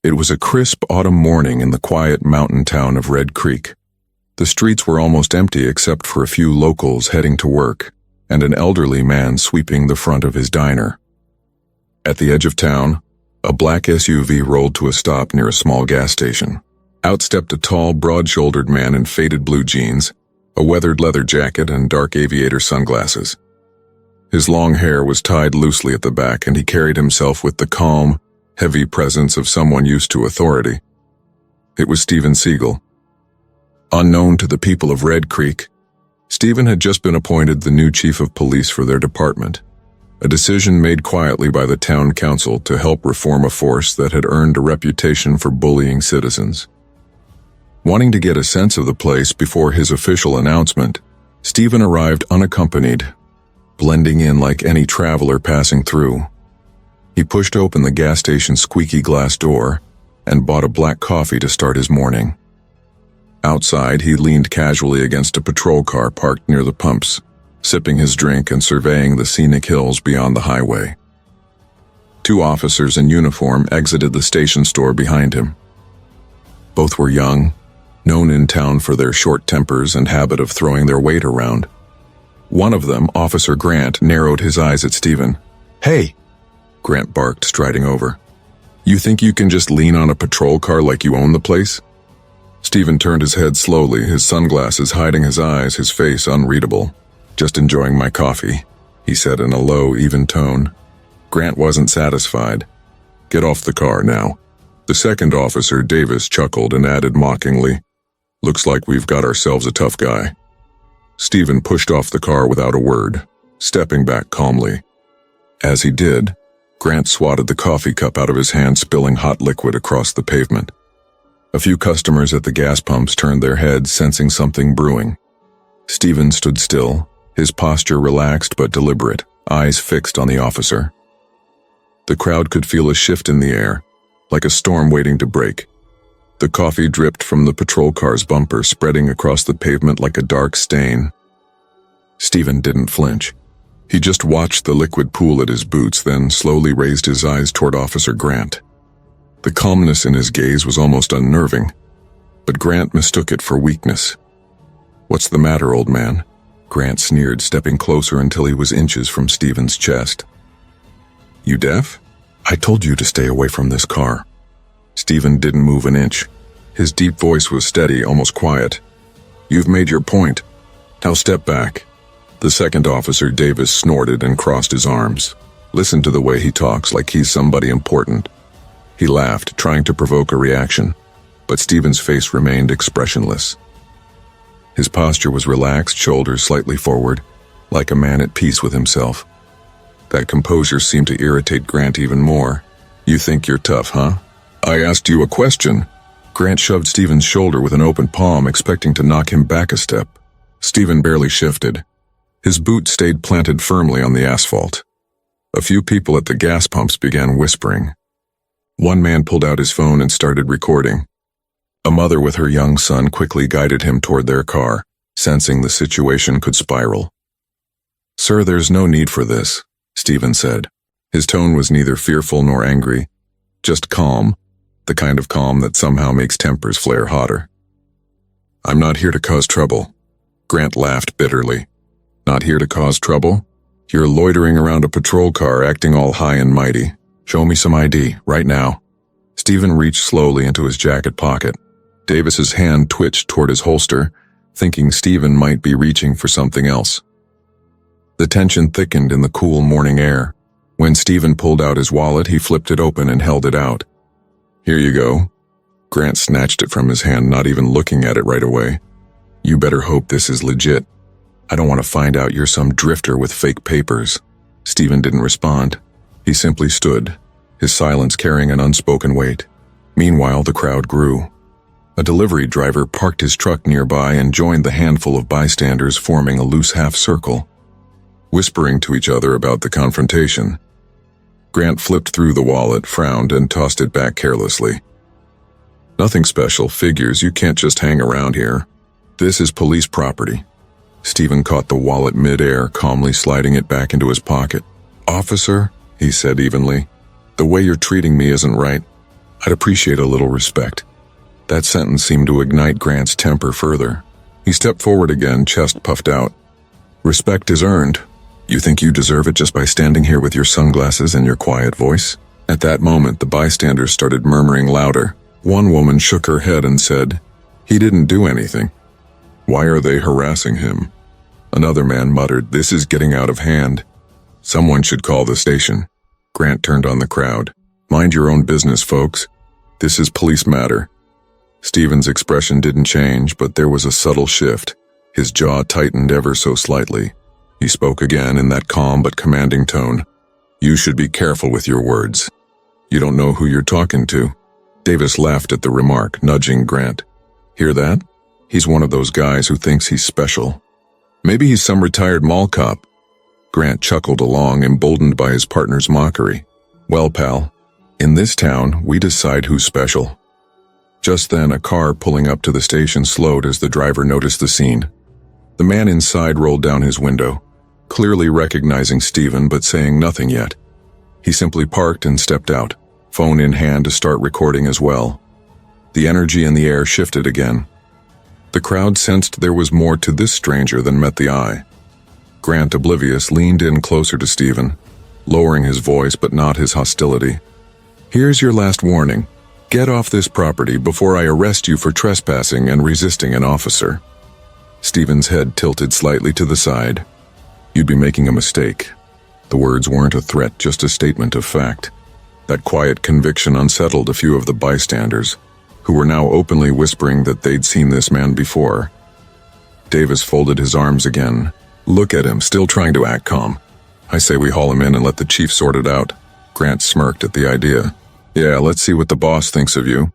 It was a crisp autumn morning in the quiet mountain town of Red Creek. The streets were almost empty except for a few locals heading to work and an elderly man sweeping the front of his diner. At the edge of town, a black SUV rolled to a stop near a small gas station. Out stepped a tall, broad-shouldered man in faded blue jeans, a weathered leather jacket, and dark aviator sunglasses. His long hair was tied loosely at the back, and he carried himself with the calm, heavy presence of someone used to authority. It was Steven Seagal. Unknown to the people of Red Creek, Steven had just been appointed the new chief of police for their department, a decision made quietly by the town council to help reform a force that had earned a reputation for bullying citizens. Wanting to get a sense of the place before his official announcement, Steven arrived unaccompanied, blending in like any traveler passing through. He pushed open the gas station's squeaky glass door and bought a black coffee to start his morning. Outside, he leaned casually against a patrol car parked near the pumps, sipping his drink and surveying the scenic hills beyond the highway. Two officers in uniform exited the station store behind him. Both were young, known in town for their short tempers and habit of throwing their weight around. One of them, Officer Grant, narrowed his eyes at Steven. "Hey!" Grant barked, striding over. "You think you can just lean on a patrol car like you own the place?" Steven turned his head slowly, his sunglasses hiding his eyes, his face unreadable. "Just enjoying my coffee," he said in a low, even tone. Grant wasn't satisfied. "Get off the car now." The second officer, Davis, chuckled and added mockingly, "Looks like we've got ourselves a tough guy." Steven pushed off the car without a word, stepping back calmly. As he did, Grant swatted the coffee cup out of his hand, spilling hot liquid across the pavement. A few customers at the gas pumps turned their heads, sensing something brewing. Steven stood still, his posture relaxed but deliberate, eyes fixed on the officer. The crowd could feel a shift in the air, like a storm waiting to break. The coffee dripped from the patrol car's bumper, spreading across the pavement like a dark stain. Steven didn't flinch. He just watched the liquid pool at his boots, then slowly raised his eyes toward Officer Grant. The calmness in his gaze was almost unnerving, but Grant mistook it for weakness. "What's the matter, old man?" Grant sneered, stepping closer until he was inches from Steven's chest. "You deaf? I told you to stay away from this car." Steven didn't move an inch. His deep voice was steady, almost quiet. "You've made your point. Now step back." The second officer, Davis, snorted and crossed his arms. "Listen to the way he talks, like he's somebody important." He laughed, trying to provoke a reaction, but Steven's face remained expressionless. His posture was relaxed, shoulders slightly forward, like a man at peace with himself. That composure seemed to irritate Grant even more. "You think you're tough, huh? I asked you a question." Grant shoved Steven's shoulder with an open palm, expecting to knock him back a step. Steven barely shifted. His boot stayed planted firmly on the asphalt. A few people at the gas pumps began whispering. One man pulled out his phone and started recording. A mother with her young son quickly guided him toward their car, sensing the situation could spiral. "Sir, there's no need for this," Steven said. His tone was neither fearful nor angry, just calm, the kind of calm that somehow makes tempers flare hotter. "I'm not here to cause trouble." Grant laughed bitterly. "Not here to cause trouble? You're loitering around a patrol car, acting all high and mighty. Show me some ID, right now." Steven reached slowly into his jacket pocket. Davis's hand twitched toward his holster, thinking Steven might be reaching for something else. The tension thickened in the cool morning air. When Steven pulled out his wallet, he flipped it open and held it out. "Here you go." Grant snatched it from his hand, not even looking at it right away. "You better hope this is legit. I don't want to find out you're some drifter with fake papers." Steven didn't respond. He simply stood, his silence carrying an unspoken weight. Meanwhile, the crowd grew. A delivery driver parked his truck nearby and joined the handful of bystanders forming a loose half-circle, whispering to each other about the confrontation. Grant flipped through the wallet, frowned, and tossed it back carelessly. "Nothing special, figures you can't just hang around here. This is police property." Steven caught the wallet mid-air, calmly sliding it back into his pocket. "Officer," he said evenly, "the way you're treating me isn't right. I'd appreciate a little respect." That sentence seemed to ignite Grant's temper further. He stepped forward again, chest puffed out. "Respect is earned. You think you deserve it just by standing here with your sunglasses and your quiet voice?" At that moment, the bystanders started murmuring louder. One woman shook her head and said, "He didn't do anything. Why are they harassing him?" Another man muttered, "This is getting out of hand. Someone should call the station." Grant turned on the crowd. "Mind your own business, folks. This is police matter." Steven's expression didn't change, but there was a subtle shift. His jaw tightened ever so slightly. He spoke again in that calm but commanding tone. "You should be careful with your words. You don't know who you're talking to." Davis laughed at the remark, nudging Grant. "Hear that? He's one of those guys who thinks he's special. Maybe he's some retired mall cop." Grant chuckled along, emboldened by his partner's mockery. "Well, pal, in this town, we decide who's special." Just then, a car pulling up to the station slowed as the driver noticed the scene. The man inside rolled down his window, clearly recognizing Steven but saying nothing yet. He simply parked and stepped out, phone in hand to start recording as well. The energy in the air shifted again. The crowd sensed there was more to this stranger than met the eye. Grant, oblivious, leaned in closer to Steven, lowering his voice but not his hostility. "Here's your last warning. Get off this property before I arrest you for trespassing and resisting an officer." Steven's head tilted slightly to the side. "You'd be making a mistake." The words weren't a threat, just a statement of fact. That quiet conviction unsettled a few of the bystanders, who were now openly whispering that they'd seen this man before. Davis folded his arms again. "Look at him, still trying to act calm. I say we haul him in and let the chief sort it out." Grant smirked at the idea. "Yeah, let's see what the boss thinks of you."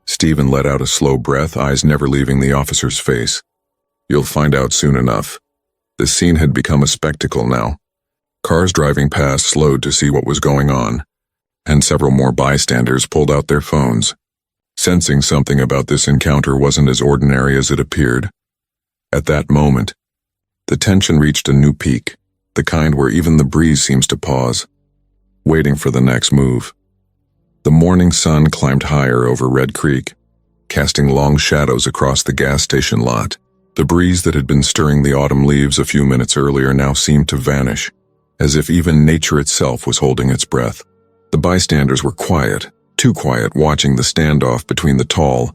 Steven let out a slow breath, eyes never leaving the officer's face. "You'll find out soon enough." The scene had become a spectacle now. Cars driving past slowed to see what was going on, and several more bystanders pulled out their phones, sensing something about this encounter wasn't as ordinary as it appeared. At that moment, the tension reached a new peak, the kind where even the breeze seems to pause, waiting for the next move. The morning sun climbed higher over Red Creek, casting long shadows across the gas station lot. The breeze that had been stirring the autumn leaves a few minutes earlier now seemed to vanish, as if even nature itself was holding its breath. The bystanders were quiet, too quiet, watching the standoff between the tall,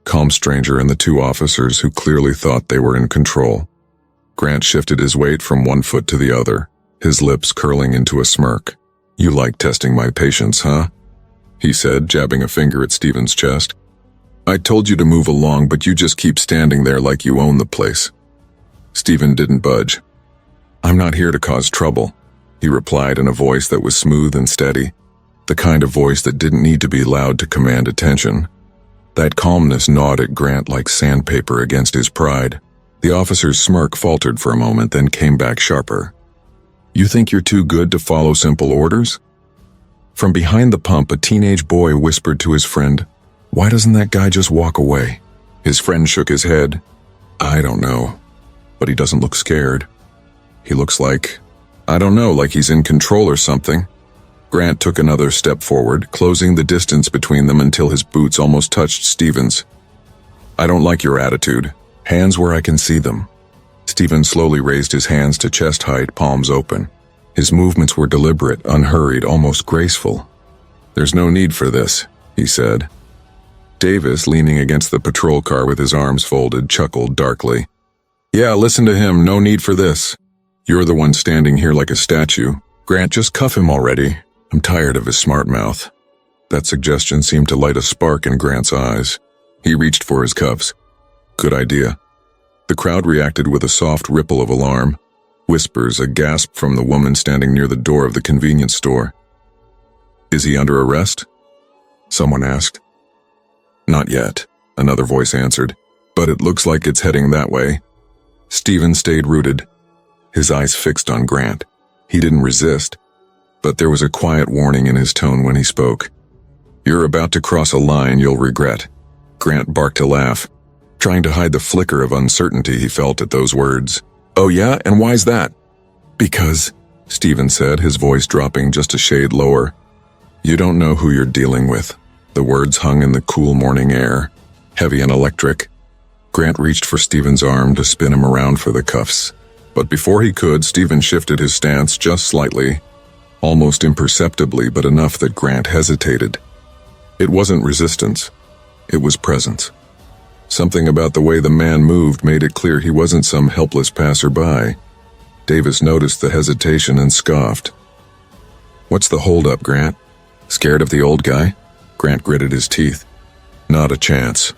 calm stranger and the two officers who clearly thought they were in control. Grant shifted his weight from one foot to the other, his lips curling into a smirk. "You like testing my patience, huh?" he said, jabbing a finger at Steven's chest. "I told you to move along, but you just keep standing there like you own the place." Steven didn't budge. "I'm not here to cause trouble," he replied in a voice that was smooth and steady, the kind of voice that didn't need to be loud to command attention. That calmness gnawed at Grant like sandpaper against his pride. The officer's smirk faltered for a moment, then came back sharper. "You think you're too good to follow simple orders?" From behind the pump, a teenage boy whispered to his friend, "Why doesn't that guy just walk away?" His friend shook his head. "I don't know, but he doesn't look scared. He looks like, I don't know, like he's in control or something." Grant took another step forward, closing the distance between them until his boots almost touched Steven's. "I don't like your attitude. Hands where I can see them." Steven slowly raised his hands to chest height, palms open. His movements were deliberate, unhurried, almost graceful. "There's no need for this," he said. Davis, leaning against the patrol car with his arms folded, chuckled darkly. "Yeah, listen to him, no need for this. You're the one standing here like a statue. Grant, just cuff him already. I'm tired of his smart mouth." That suggestion seemed to light a spark in Grant's eyes. He reached for his cuffs. "Good idea." The crowd reacted with a soft ripple of alarm. Whispers, a gasp from the woman standing near the door of the convenience store. "Is he under arrest?" someone asked. "Not yet," another voice answered, "but it looks like it's heading that way." Steven stayed rooted, his eyes fixed on Grant. He didn't resist, but there was a quiet warning in his tone when he spoke. "You're about to cross a line you'll regret." Grant barked a laugh, trying to hide the flicker of uncertainty he felt at those words. "Oh yeah, and why's that?" "Because," Steven said, his voice dropping just a shade lower, "you don't know who you're dealing with. The words hung in the cool morning air, heavy and electric. Grant reached for Steven's arm to spin him around for the cuffs. But before he could, Steven shifted his stance just slightly, almost imperceptibly, but enough that Grant hesitated. It wasn't resistance. It was presence. Something about the way the man moved made it clear he wasn't some helpless passerby. Davis noticed the hesitation and scoffed. "What's the holdup, Grant? Scared of the old guy?" Grant gritted his teeth. "Not a chance."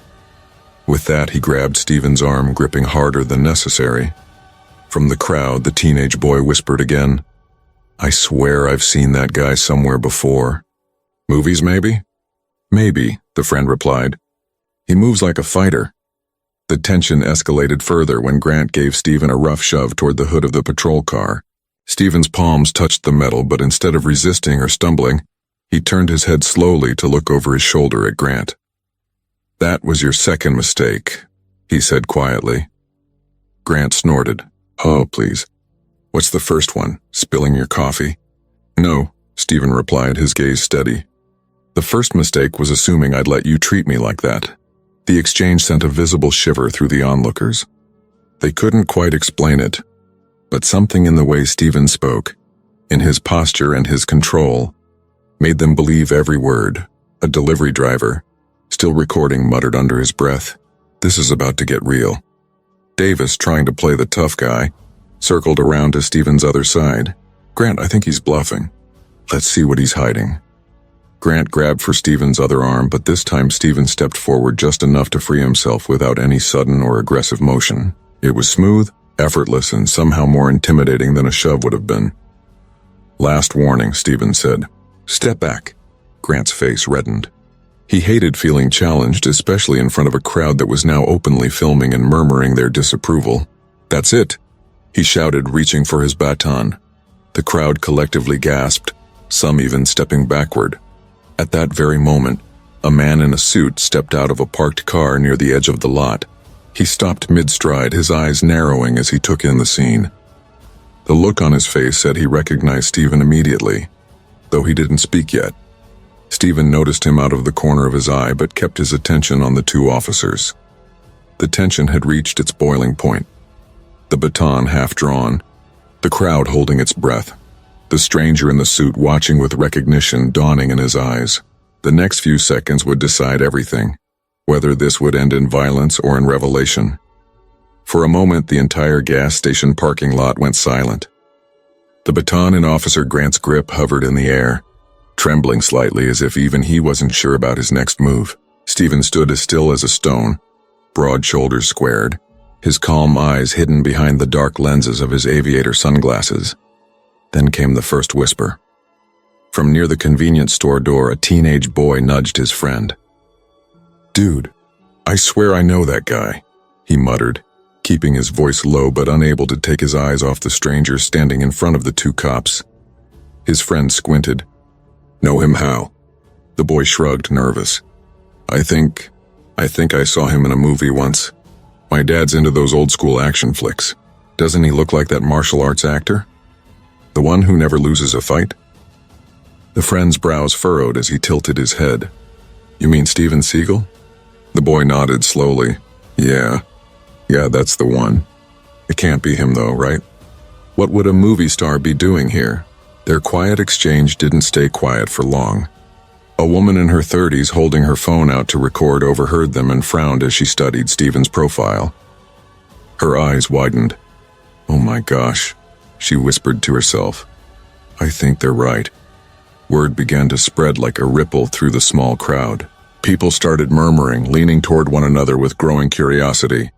With that, he grabbed Steven's arm, gripping harder than necessary. From the crowd, the teenage boy whispered again, "I swear I've seen that guy somewhere before." "Movies, maybe?" "Maybe," the friend replied. "He moves like a fighter." The tension escalated further when Grant gave Steven a rough shove toward the hood of the patrol car. Steven's palms touched the metal, but instead of resisting or stumbling, he turned his head slowly to look over his shoulder at Grant. "That was your second mistake," he said quietly. Grant snorted. "Oh, please. What's the first one? Spilling your coffee?" "No," Steven replied, his gaze steady. "The first mistake was assuming I'd let you treat me like that." The exchange sent a visible shiver through the onlookers. They couldn't quite explain it, but something in the way Steven spoke, in his posture and his control, made them believe every word. A delivery driver, still recording, muttered under his breath, "This is about to get real." Davis, trying to play the tough guy, circled around to Steven's other side. "Grant, I think he's bluffing. Let's see what he's hiding." Grant grabbed for Steven's other arm, but this time Steven stepped forward just enough to free himself without any sudden or aggressive motion. It was smooth, effortless, and somehow more intimidating than a shove would have been. "Last warning," Steven said. "Step back." Grant's face reddened. He hated feeling challenged, especially in front of a crowd that was now openly filming and murmuring their disapproval. "That's it," he shouted, reaching for his baton. The crowd collectively gasped, some even stepping backward. At that very moment, a man in a suit stepped out of a parked car near the edge of the lot. He stopped mid-stride, his eyes narrowing as he took in the scene. The look on his face said he recognized Steven immediately, though he didn't speak yet. Steven noticed him out of the corner of his eye, but kept his attention on the two officers. The tension had reached its boiling point. The baton half drawn, the crowd holding its breath. The stranger in the suit watching with recognition dawning in his eyes. The next few seconds would decide everything, whether this would end in violence or in revelation. For a moment, the entire gas station parking lot went silent. The baton in Officer Grant's grip hovered in the air, trembling slightly as if even he wasn't sure about his next move. Steven stood as still as a stone, broad shoulders squared, his calm eyes hidden behind the dark lenses of his aviator sunglasses. Then came the first whisper. From near the convenience store door, a teenage boy nudged his friend. "Dude, I swear I know that guy," he muttered, keeping his voice low but unable to take his eyes off the stranger standing in front of the two cops. His friend squinted. "Know him how?" The boy shrugged, nervous. I think I saw him in a movie once. My dad's into those old-school action flicks. Doesn't he look like that martial arts actor? The one who never loses a fight?" The friend's brows furrowed as he tilted his head. "You mean Steven Seagal?" The boy nodded slowly. Yeah, that's the one. It can't be him though, right? What would a movie star be doing here?" Their quiet exchange didn't stay quiet for long. A woman in her 30s holding her phone out to record overheard them and frowned as she studied Steven's profile. Her eyes widened. "Oh my gosh," she whispered to herself. "I think they're right." Word began to spread like a ripple through the small crowd. People started murmuring, leaning toward one another with growing curiosity.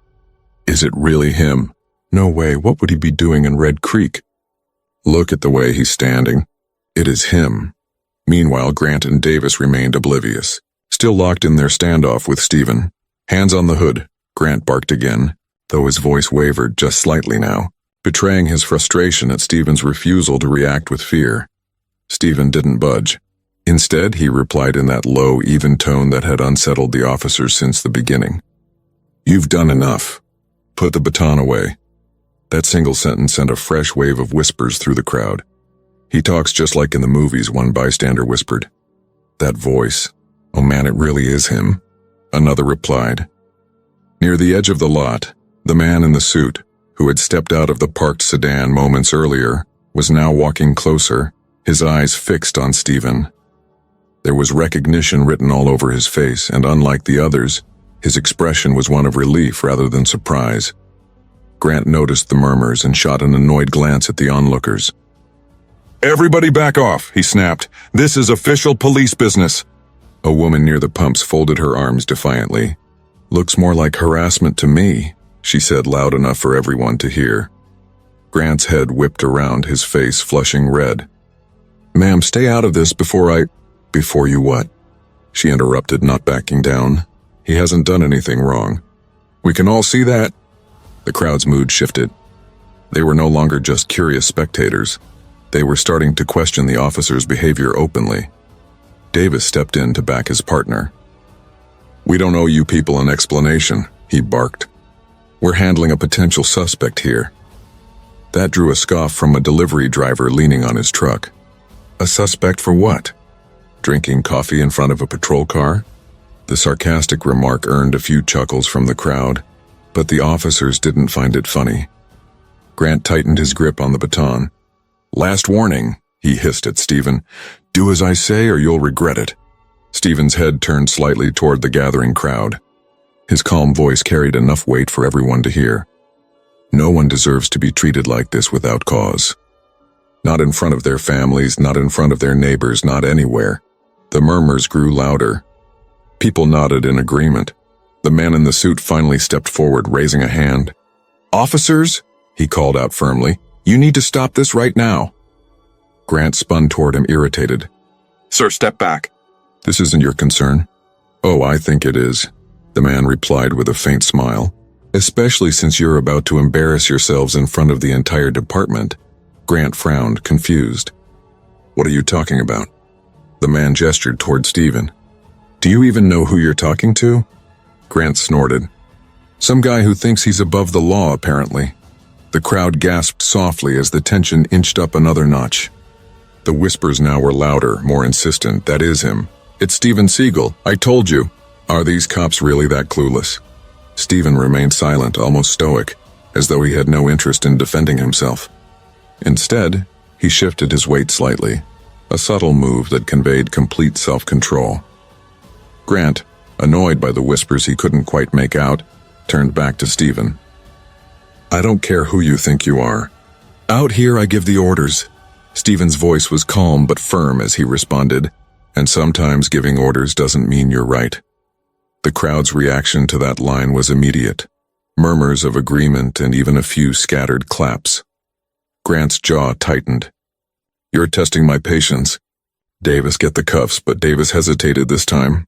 "Is it really him? No way, what would he be doing in Red Creek? Look at the way he's standing. It is him." Meanwhile, Grant and Davis remained oblivious, still locked in their standoff with Steven. "Hands on the hood," Grant barked again, though his voice wavered just slightly now, betraying his frustration at Steven's refusal to react with fear. Steven didn't budge. Instead, he replied in that low, even tone that had unsettled the officers since the beginning. "You've done enough. Put the baton away." That single sentence sent a fresh wave of whispers through the crowd. "He talks just like in the movies," one bystander whispered. That voice, "Oh man, it really is him," another replied. Near the edge of the lot, the man in the suit, who had stepped out of the parked sedan moments earlier, was now walking closer, his eyes fixed on Steven. There was recognition written all over his face, and unlike the others, his expression was one of relief rather than surprise. Grant noticed the murmurs and shot an annoyed glance at the onlookers. "Everybody back off," he snapped. "This is official police business." A woman near the pumps folded her arms defiantly. "Looks more like harassment to me," she said loud enough for everyone to hear. Grant's head whipped around, his face flushing red. "Ma'am, stay out of this before you what?" She interrupted, not backing down. "He hasn't done anything wrong. We can all see that." The crowd's mood shifted. They were no longer just curious spectators. They were starting to question the officer's behavior openly. Davis stepped in to back his partner. "We don't owe you people an explanation," he barked. "We're handling a potential suspect here." That drew a scoff from a delivery driver leaning on his truck. "A suspect for what? Drinking coffee in front of a patrol car?" The sarcastic remark earned a few chuckles from the crowd, but the officers didn't find it funny. Grant tightened his grip on the baton. "Last warning," he hissed at Steven. "Do as I say or you'll regret it." Steven's head turned slightly toward the gathering crowd. His calm voice carried enough weight for everyone to hear. "No one deserves to be treated like this without cause. Not in front of their families, not in front of their neighbors, not anywhere." The murmurs grew louder. People nodded in agreement. The man in the suit finally stepped forward, raising a hand. "Officers," he called out firmly, "you need to stop this right now." Grant spun toward him, irritated. "Sir, step back." "This isn't your concern." "Oh, I think it is," the man replied with a faint smile. "Especially since you're about to embarrass yourselves in front of the entire department." Grant frowned, confused. "What are you talking about?" The man gestured toward Steven. "Do you even know who you're talking to?" Grant snorted. "Some guy who thinks he's above the law, apparently." The crowd gasped softly as the tension inched up another notch. The whispers now were louder, more insistent. "That is him. It's Steven Seagal. I told you." "Are these cops really that clueless?" Steven remained silent, almost stoic, as though he had no interest in defending himself. Instead, he shifted his weight slightly, a subtle move that conveyed complete self-control. Grant, annoyed by the whispers he couldn't quite make out, turned back to Steven. "I don't care who you think you are. Out here I give the orders." Steven's voice was calm but firm as he responded, "And sometimes giving orders doesn't mean you're right." The crowd's reaction to that line was immediate. Murmurs of agreement and even a few scattered claps. Grant's jaw tightened. "You're testing my patience." "Davis, get the cuffs," but Davis hesitated this time.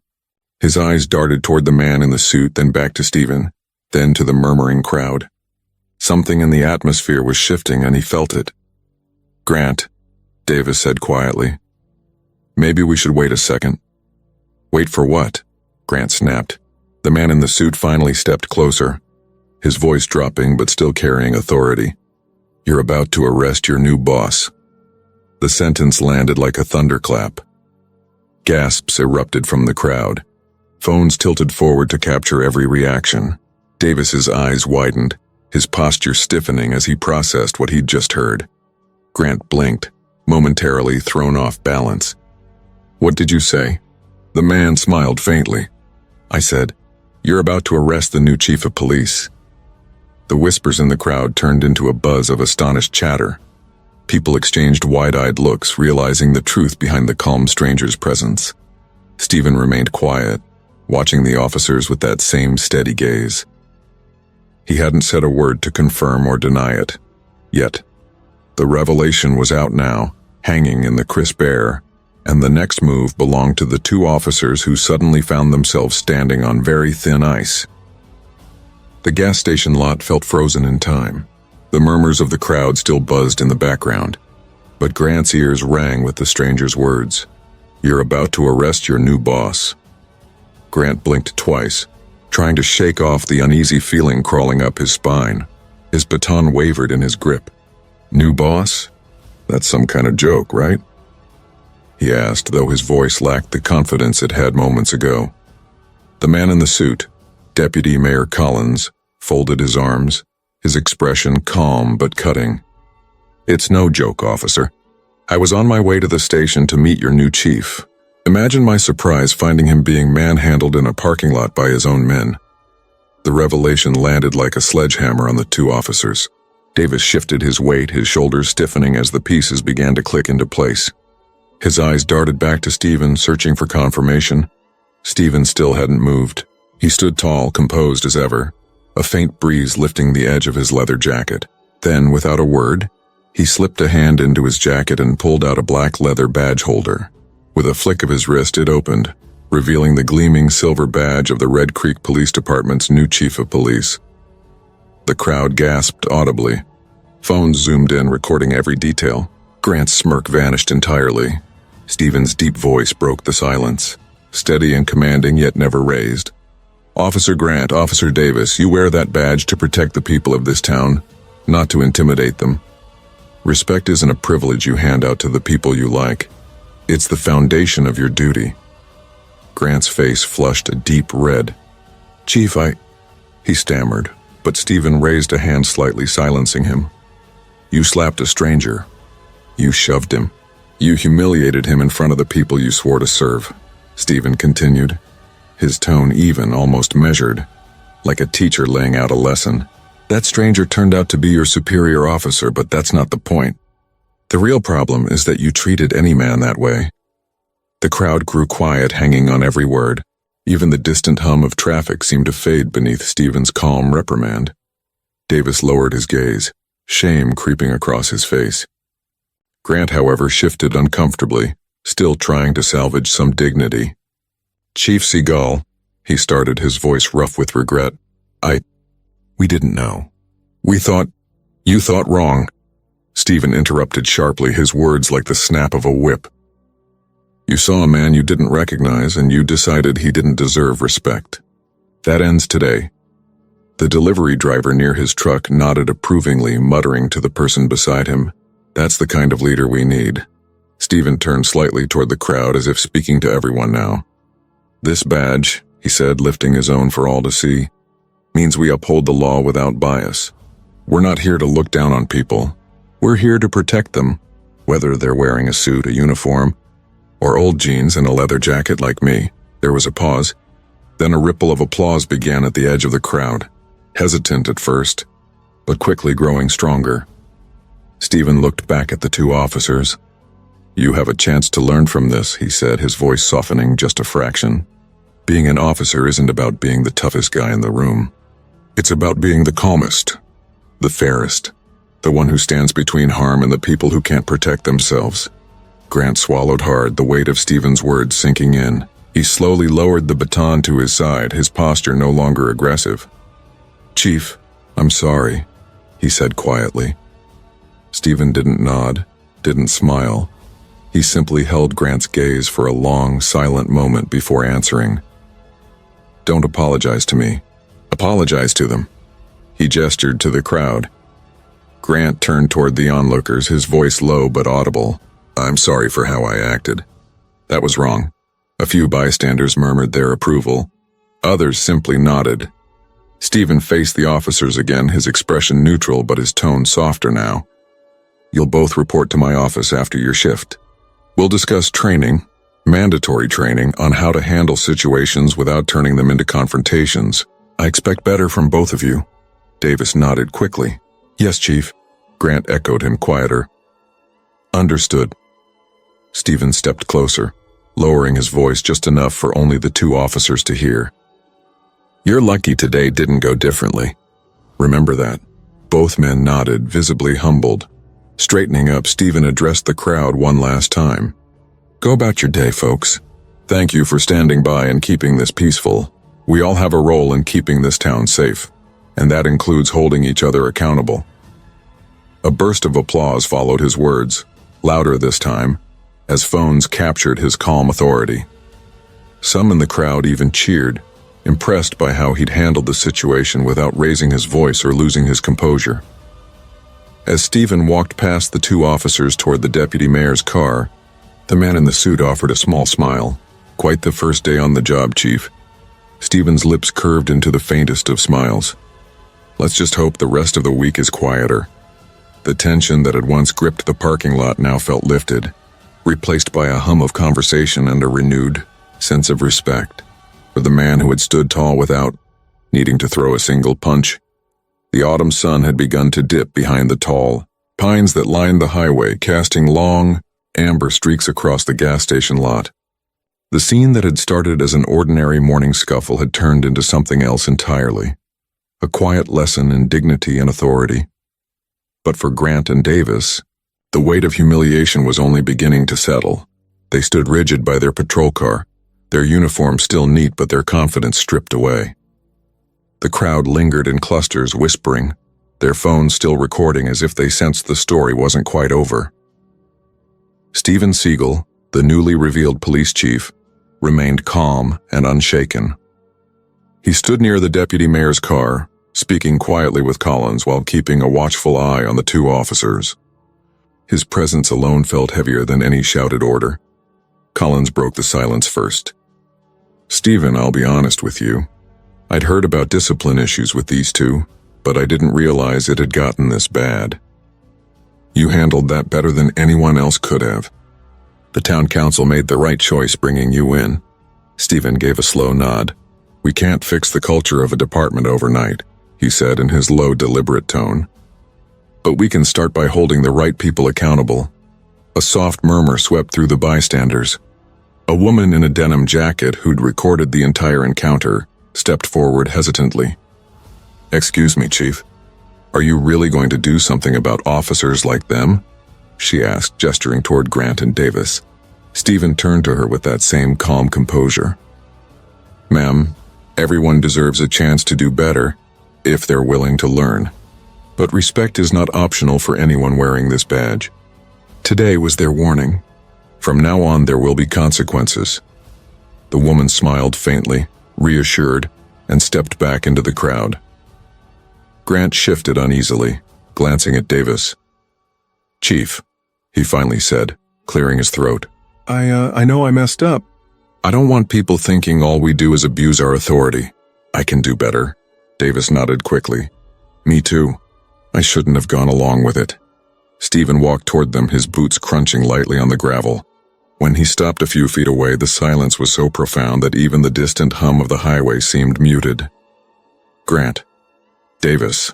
His eyes darted toward the man in the suit, then back to Steven, then to the murmuring crowd. Something in the atmosphere was shifting, and he felt it. "Grant," Davis said quietly, "maybe we should wait a second." "Wait for what?" Grant snapped. The man in the suit finally stepped closer, his voice dropping but still carrying authority. "You're about to arrest your new boss." The sentence landed like a thunderclap. Gasps erupted from the crowd. Phones tilted forward to capture every reaction. Davis's eyes widened, his posture stiffening as he processed what he'd just heard. Grant blinked, momentarily thrown off balance. "What did you say?" The man smiled faintly. "I said, you're about to arrest the new chief of police." The whispers in the crowd turned into a buzz of astonished chatter. People exchanged wide-eyed looks, realizing the truth behind the calm stranger's presence. Steven remained quiet, watching the officers with that same steady gaze. He hadn't said a word to confirm or deny it. Yet, the revelation was out now, hanging in the crisp air, and the next move belonged to the two officers who suddenly found themselves standing on very thin ice. The gas station lot felt frozen in time. The murmurs of the crowd still buzzed in the background, but Grant's ears rang with the stranger's words. "You're about to arrest your new boss." Grant blinked twice, trying to shake off the uneasy feeling crawling up his spine. His baton wavered in his grip. "New boss? That's some kind of joke, right?" he asked, though his voice lacked the confidence it had moments ago. The man in the suit, Deputy Mayor Collins, folded his arms, his expression calm but cutting. "It's no joke, officer. I was on my way to the station to meet your new chief. Imagine my surprise finding him being manhandled in a parking lot by his own men." The revelation landed like a sledgehammer on the two officers. Davis shifted his weight, his shoulders stiffening as the pieces began to click into place. His eyes darted back to Steven, searching for confirmation. Steven still hadn't moved. He stood tall, composed as ever, a faint breeze lifting the edge of his leather jacket. Then, without a word, he slipped a hand into his jacket and pulled out a black leather badge holder. With a flick of his wrist, it opened, revealing the gleaming silver badge of the Red Creek Police Department's new chief of police. The crowd gasped audibly. Phones zoomed in, recording every detail. Grant's smirk vanished entirely. Steven's deep voice broke the silence, steady and commanding yet never raised. "Officer Grant, Officer Davis, you wear that badge to protect the people of this town, not to intimidate them. Respect isn't a privilege you hand out to the people you like. It's the foundation of your duty." Grant's face flushed a deep red. "Chief, he stammered, but Steven raised a hand slightly, silencing him. "You slapped a stranger. You shoved him. You humiliated him in front of the people you swore to serve," Steven continued, his tone even, almost measured, like a teacher laying out a lesson. "That stranger turned out to be your superior officer, but that's not the point. The real problem is that you treated any man that way." The crowd grew quiet, hanging on every word. Even the distant hum of traffic seemed to fade beneath Steven's calm reprimand. Davis lowered his gaze, shame creeping across his face. Grant, however, shifted uncomfortably, still trying to salvage some dignity. "Chief Seagal," he started, his voice rough with regret. We didn't know. You thought wrong." Steven interrupted sharply, his words like the snap of a whip. "You saw a man you didn't recognize, and you decided he didn't deserve respect. That ends today." The delivery driver near his truck nodded approvingly, muttering to the person beside him, "That's the kind of leader we need." Steven turned slightly toward the crowd as if speaking to everyone now. "This badge," he said, lifting his own for all to see, "means we uphold the law without bias. We're not here to look down on people. We're here to protect them, whether they're wearing a suit, a uniform, or old jeans and a leather jacket like me." There was a pause. Then a ripple of applause began at the edge of the crowd, hesitant at first, but quickly growing stronger. Steven looked back at the two officers. "You have a chance to learn from this," he said, his voice softening just a fraction. "Being an officer isn't about being the toughest guy in the room. It's about being the calmest, the fairest, the one who stands between harm and the people who can't protect themselves." Grant swallowed hard, the weight of Steven's words sinking in. He slowly lowered the baton to his side, his posture no longer aggressive. "Chief, I'm sorry," he said quietly. Steven didn't nod, didn't smile. He simply held Grant's gaze for a long, silent moment before answering. "Don't apologize to me. Apologize to them." He gestured to the crowd. Grant turned toward the onlookers, his voice low but audible. "I'm sorry for how I acted. That was wrong." A few bystanders murmured their approval. Others simply nodded. Steven faced the officers again, his expression neutral but his tone softer now. "You'll both report to my office after your shift. We'll discuss training, mandatory training, on how to handle situations without turning them into confrontations. I expect better from both of you." Davis nodded quickly. "Yes, Chief." Grant echoed him, quieter. "Understood." Steven stepped closer, lowering his voice just enough for only the two officers to hear. "You're lucky today didn't go differently. Remember that." Both men nodded, visibly humbled. Straightening up, Steven addressed the crowd one last time. "Go about your day, folks. Thank you for standing by and keeping this peaceful. We all have a role in keeping this town safe, and that includes holding each other accountable." A burst of applause followed his words, louder this time, as phones captured his calm authority. Some in the crowd even cheered, impressed by how he'd handled the situation without raising his voice or losing his composure. As Steven walked past the two officers toward the deputy mayor's car, The man in the suit offered a small smile. Quite the first day on the job, Chief. Steven's lips curved into the faintest of smiles. Let's just hope the rest of the week is quieter. The tension that had once gripped the parking lot now felt lifted, replaced by a hum of conversation and a renewed sense of respect for the man who had stood tall without needing to throw a single punch. The autumn sun had begun to dip behind the tall pines that lined the highway, casting long, amber streaks across the gas station lot. The scene that had started as an ordinary morning scuffle had turned into something else entirely, a quiet lesson in dignity and authority. But for Grant and Davis, the weight of humiliation was only beginning to settle. They stood rigid by their patrol car, their uniforms still neat but their confidence stripped away. The crowd lingered in clusters, whispering, their phones still recording as if they sensed the story wasn't quite over. Steven Seagal, the newly revealed police chief, remained calm and unshaken. He stood near the deputy mayor's car, speaking quietly with Collins while keeping a watchful eye on the two officers. His presence alone felt heavier than any shouted order. Collins broke the silence first. Steven, I'll be honest with you. I'd heard about discipline issues with these two, but I didn't realize it had gotten this bad. You handled that better than anyone else could have. The town council made the right choice bringing you in. Steven gave a slow nod. We can't fix the culture of a department overnight, he said in his low, deliberate tone. But we can start by holding the right people accountable. A soft murmur swept through the bystanders. A woman in a denim jacket who'd recorded the entire encounter stepped forward hesitantly. Excuse me, Chief. Are you really going to do something about officers like them? She asked, gesturing toward Grant and Davis. Steven turned to her with that same calm composure. Ma'am, everyone deserves a chance to do better, if they're willing to learn. But respect is not optional for anyone wearing this badge. Today was their warning. From now on, there will be consequences. The woman smiled faintly, reassured, and stepped back into the crowd. Grant shifted uneasily, glancing at Davis. Chief, he finally said, clearing his throat. I know I messed up. I don't want people thinking all we do is abuse our authority. I can do better. Davis nodded quickly. Me too. I shouldn't have gone along with it. Steven walked toward them, his boots crunching lightly on the gravel. When he stopped a few feet away, the silence was so profound that even the distant hum of the highway seemed muted. Grant. Davis.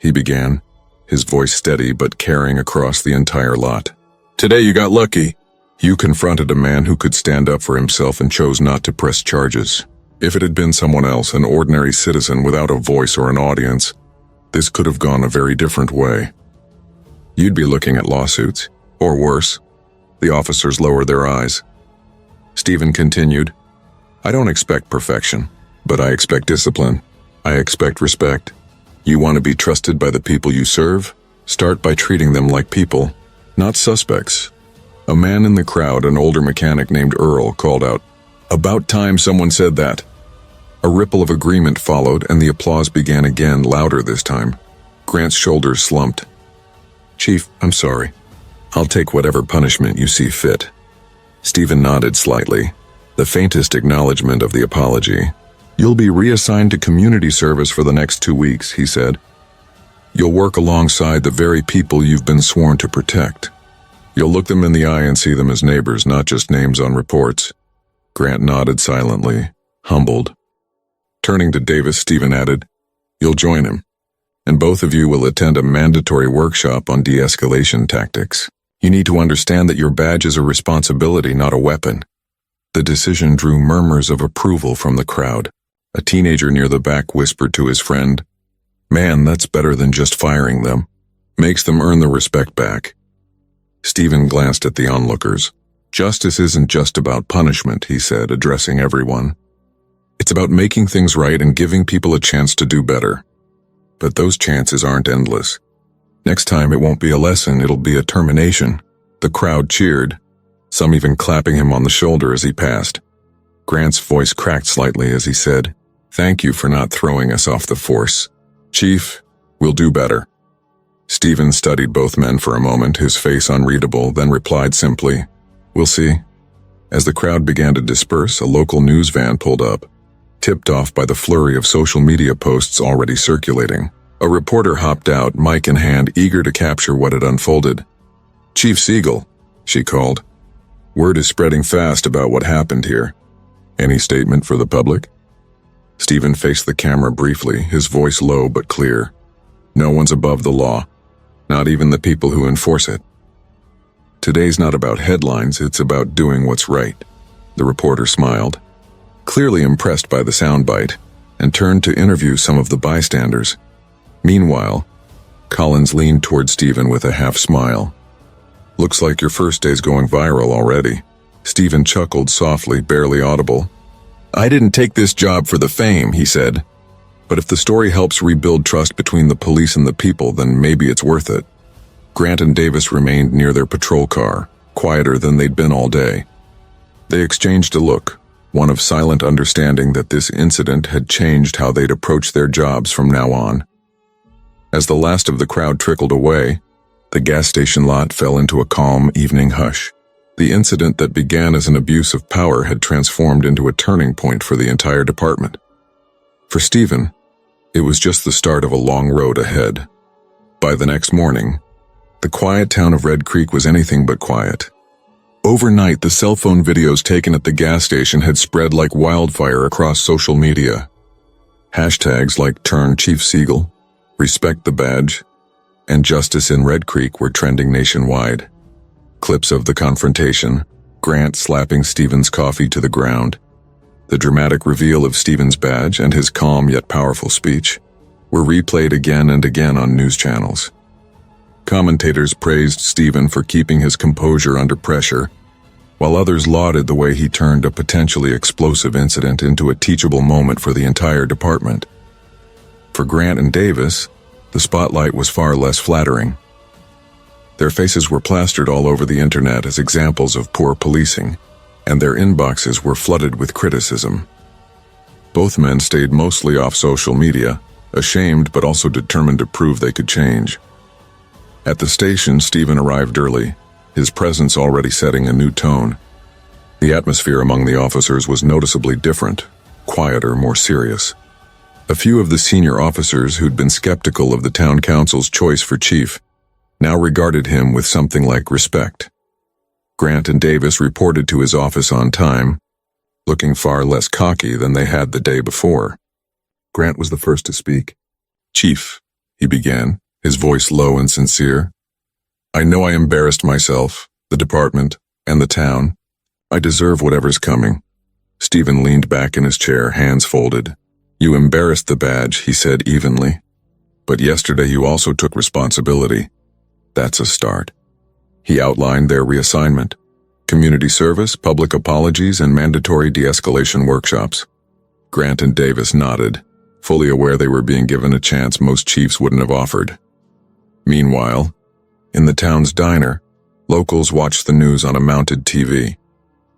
He began, his voice steady but carrying across the entire lot. Today you got lucky. You confronted a man who could stand up for himself and chose not to press charges. If it had been someone else, an ordinary citizen without a voice or an audience, this could have gone a very different way. You'd be looking at lawsuits, or worse. The officers lowered their eyes. Steven continued, I don't expect perfection, but I expect discipline. I expect respect. You want to be trusted by the people you serve? Start by treating them like people, not suspects. A man in the crowd, an older mechanic named Earl, called out, About time someone said that. A ripple of agreement followed, and the applause began again, louder this time. Grant's shoulders slumped. Chief, I'm sorry. I'll take whatever punishment you see fit. Steven nodded slightly, the faintest acknowledgement of the apology. You'll be reassigned to community service for the next 2 weeks, he said. You'll work alongside the very people you've been sworn to protect. You'll look them in the eye and see them as neighbors, not just names on reports. Grant nodded silently, humbled. Turning to Davis, Steven added, You'll join him, and both of you will attend a mandatory workshop on de-escalation tactics. You need to understand that your badge is a responsibility, not a weapon. The decision drew murmurs of approval from the crowd. A teenager near the back whispered to his friend, Man, that's better than just firing them. Makes them earn the respect back. Steven glanced at the onlookers. Justice isn't just about punishment, he said, addressing everyone. It's about making things right and giving people a chance to do better. But those chances aren't endless. Next time it won't be a lesson, it'll be a termination. The crowd cheered, some even clapping him on the shoulder as he passed. Grant's voice cracked slightly as he said, Thank you for not throwing us off the force. Chief, we'll do better. Steven studied both men for a moment, his face unreadable, then replied simply, We'll see. As the crowd began to disperse, a local news van pulled up, tipped off by the flurry of social media posts already circulating. A reporter hopped out, mic in hand, eager to capture what had unfolded. "Chief Seagal," she called. "Word is spreading fast about what happened here. Any statement for the public?" Steven faced the camera briefly, his voice low but clear. "No one's above the law, not even the people who enforce it. Today's not about headlines, it's about doing what's right." The reporter smiled, clearly impressed by the soundbite, and turned to interview some of the bystanders. Meanwhile, Collins leaned toward Steven with a half smile. "Looks like your first day's going viral already." Steven chuckled softly, barely audible. "I didn't take this job for the fame," he said. "But if the story helps rebuild trust between the police and the people, then maybe it's worth it." Grant and Davis remained near their patrol car, quieter than they'd been all day. They exchanged a look, one of silent understanding that this incident had changed how they'd approach their jobs from now on. As the last of the crowd trickled away, the gas station lot fell into a calm evening hush. The incident that began as an abuse of power had transformed into a turning point for the entire department. For Steven, it was just the start of a long road ahead. By the next morning, the quiet town of Red Creek was anything but quiet. Overnight, the cell phone videos taken at the gas station had spread like wildfire across social media. Hashtags like "Turn Chief Seagal," "Respect the Badge," and "Justice in Red Creek" were trending nationwide. Clips of the confrontation, Grant slapping Steven's coffee to the ground, the dramatic reveal of Steven's badge and his calm yet powerful speech, were replayed again and again on news channels. Commentators praised Steven for keeping his composure under pressure, while others lauded the way he turned a potentially explosive incident into a teachable moment for the entire department. For Grant and Davis, the spotlight was far less flattering. Their faces were plastered all over the internet as examples of poor policing, and their inboxes were flooded with criticism. Both men stayed mostly off social media, ashamed but also determined to prove they could change. At the station, Steven arrived early, his presence already setting a new tone. The atmosphere among the officers was noticeably different, quieter, more serious. A few of the senior officers who'd been skeptical of the town council's choice for chief now regarded him with something like respect. Grant and Davis reported to his office on time, looking far less cocky than they had the day before. Grant was the first to speak. "Chief," he began, his voice low and sincere. "I know I embarrassed myself, the department, and the town. I deserve whatever's coming." Steven leaned back in his chair, hands folded. "You embarrassed the badge," he said evenly. "But yesterday you also took responsibility. That's a start." He outlined their reassignment: community service, public apologies, and mandatory de-escalation workshops. Grant and Davis nodded, fully aware they were being given a chance most chiefs wouldn't have offered. Meanwhile, in the town's diner, locals watched the news on a mounted TV.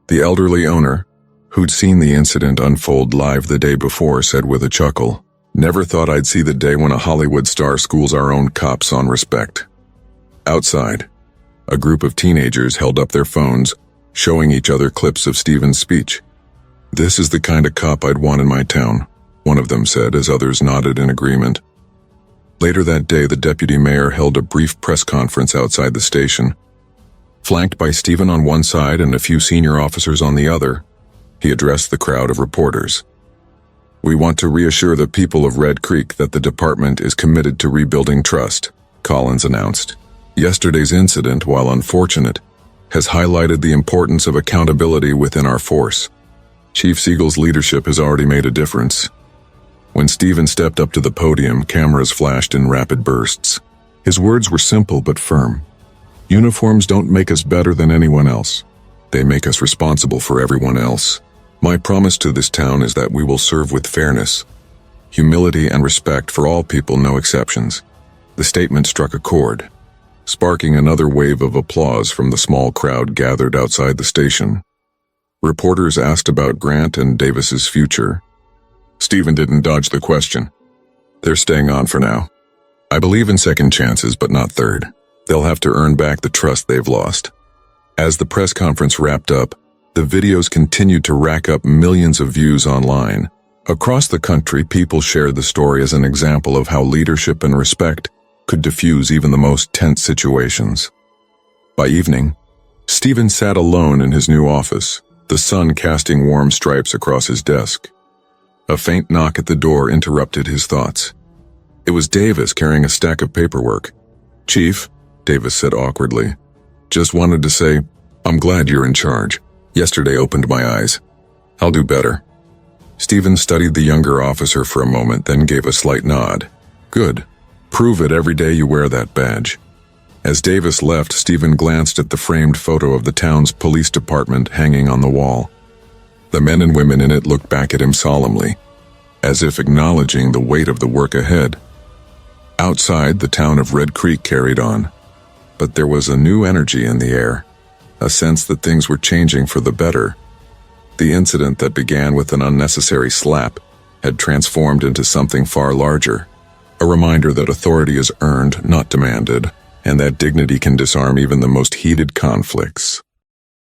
The elderly owner, who'd seen the incident unfold live the day before, said with a chuckle, "Never thought I'd see the day when a Hollywood star schools our own cops on respect." Outside, a group of teenagers held up their phones, showing each other clips of Steven's speech. "This is the kind of cop I'd want in my town," one of them said as others nodded in agreement. Later that day, the deputy mayor held a brief press conference outside the station. Flanked by Steven on one side and a few senior officers on the other, he addressed the crowd of reporters. "We want to reassure the people of Red Creek that the department is committed to rebuilding trust," Collins announced. "Yesterday's incident, while unfortunate, has highlighted the importance of accountability within our force. Chief Seagal's leadership has already made a difference." When Steven stepped up to the podium, cameras flashed in rapid bursts. His words were simple but firm. "Uniforms don't make us better than anyone else. They make us responsible for everyone else. My promise to this town is that we will serve with fairness, humility, and respect for all people, no exceptions." The statement struck a chord, sparking another wave of applause from the small crowd gathered outside the station. Reporters asked about Grant and Davis's future. Steven didn't dodge the question. "They're staying on for now. I believe in second chances, but not third. They'll have to earn back the trust they've lost." As the press conference wrapped up, the videos continued to rack up millions of views online. Across the country, people shared the story as an example of how leadership and respect could diffuse even the most tense situations. By evening, Steven sat alone in his new office, the sun casting warm stripes across his desk. A faint knock at the door interrupted his thoughts. It was Davis carrying a stack of paperwork. "Chief," Davis said awkwardly, "just wanted to say, I'm glad you're in charge. Yesterday opened my eyes. I'll do better." Steven studied the younger officer for a moment, then gave a slight nod. "Good. Prove it every day you wear that badge." As Davis left, Steven glanced at the framed photo of the town's police department hanging on the wall. The men and women in it looked back at him solemnly, as if acknowledging the weight of the work ahead. Outside, the town of Red Creek carried on, but there was a new energy in the air, a sense that things were changing for the better. The incident that began with an unnecessary slap had transformed into something far larger, a reminder that authority is earned, not demanded, and that dignity can disarm even the most heated conflicts.